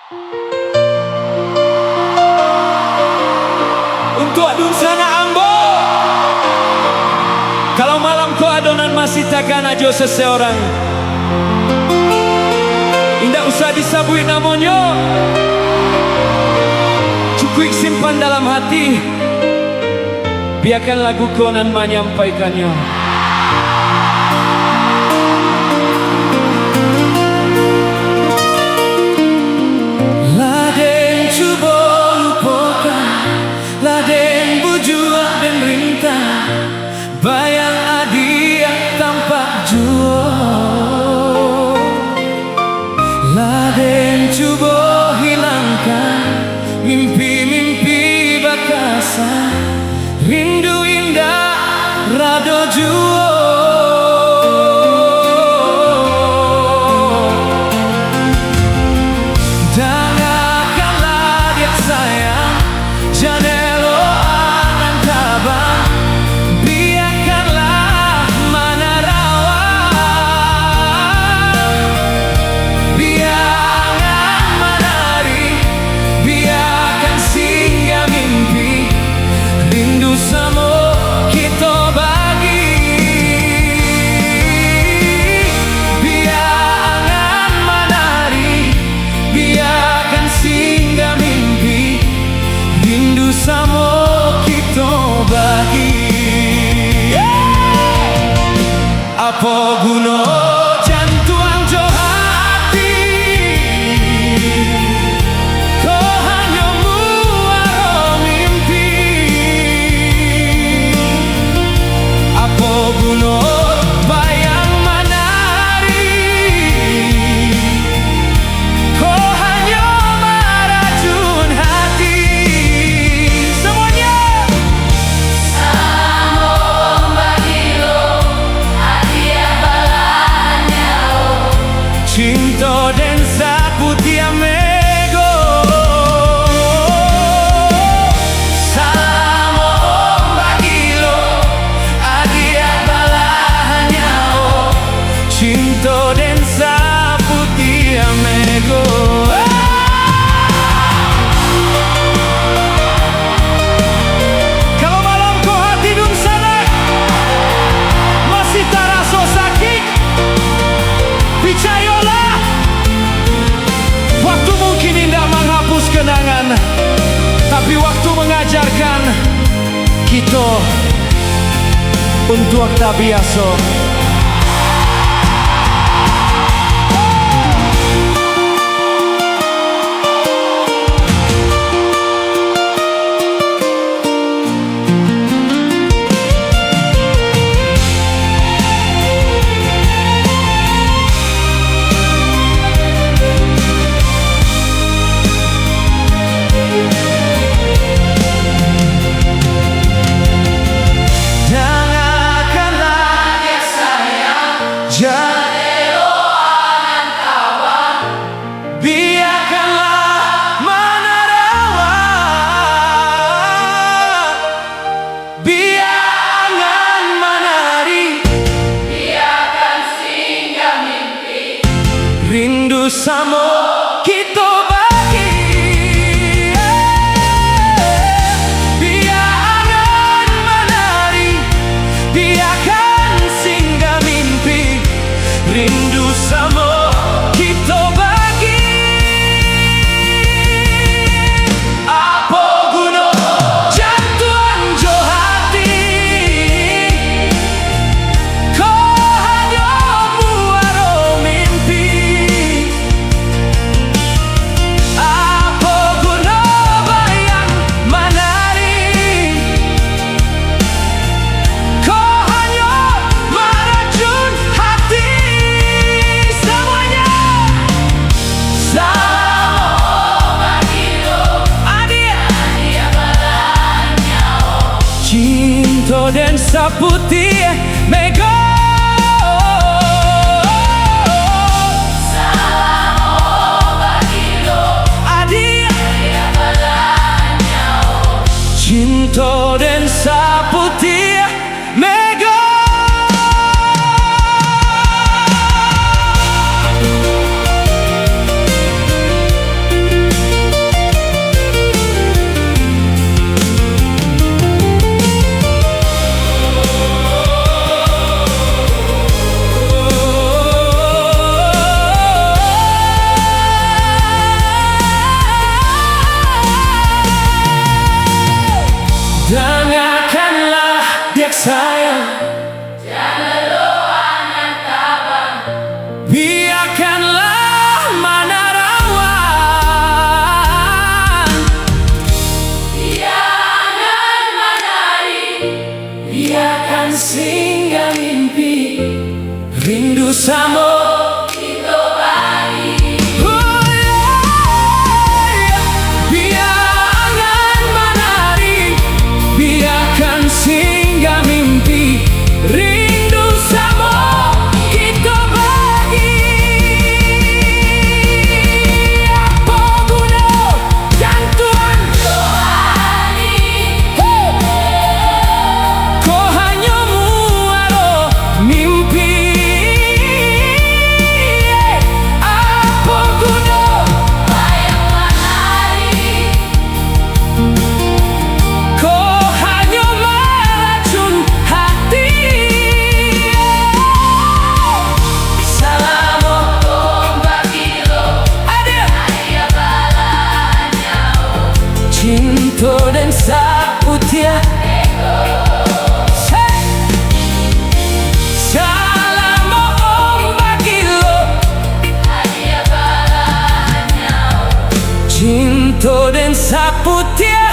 Untuk Dunsana Ambo, kalau malam ko adonan masih takkan ajo seseorang, indah usah disabui namanya, cukup simpan dalam hati, biarkan lagu konan menyampaikannya. Laden cuba lupakan, laden bujuan dan rintah, bayang adia tampak jua. Laden cuba hilangkan mimpi-mimpi bakasa, rindu indah rado jua. Dengarkanlah dia sayang, janelo angan tabang, biarkanlah mana rawang, biarkan menari, biarkan singgah mimpi, rindu sama kita bagi. Biarkan menari, biarkan singgah mimpi, rindu sama kita bagi. Apa guna jantung jo hati, kau hanya muara mimpi. Apa guna bayang menari, kau hanya meracun hati. Semuanya cinta dan sapu tiamego, salam om bagilo, adia balahnya oh, cinta dan sapu tiamego. Kalau malam kau hati Dunsana masih terasa sakit, percayalah, waktu mungkin indah menghapus kenangan, tapi waktu mengajarkan kita untuk tak biasa. Janelo angan kawan, biarkanlah mana rawang, biarkan menari, biarkan singgah mimpi, rindu sama kita bagi. Biarkan menari, biarkan singgah mimpi, rindu sama kita bagi. Apa guna jantung jo hati, kau hanya muara mimpi. Apa guna bayang menari, kau hanya meracun hati. Semuanya salam bagilo, adia balahnya oh, cinta dan sapu tiamego. Salam bagilo, adia balahnya oh, cinta dan sapu tiamego. sayang, biarkanlah mana rawan, Jangan menari, biarkan singgah mimpi, rindu sama itu baik. biarkan menari, biarkan singgah mimpi, rindu sama kita bagi. Apa guna jantuan kau hanya muaro mimpi. Apa guna Bayang menari, kau hanya meracun hati. Salam bagi lo ada dia balanya. cinta dan saputia. Salam bagi lo Dia balanya. cinta dan saputia.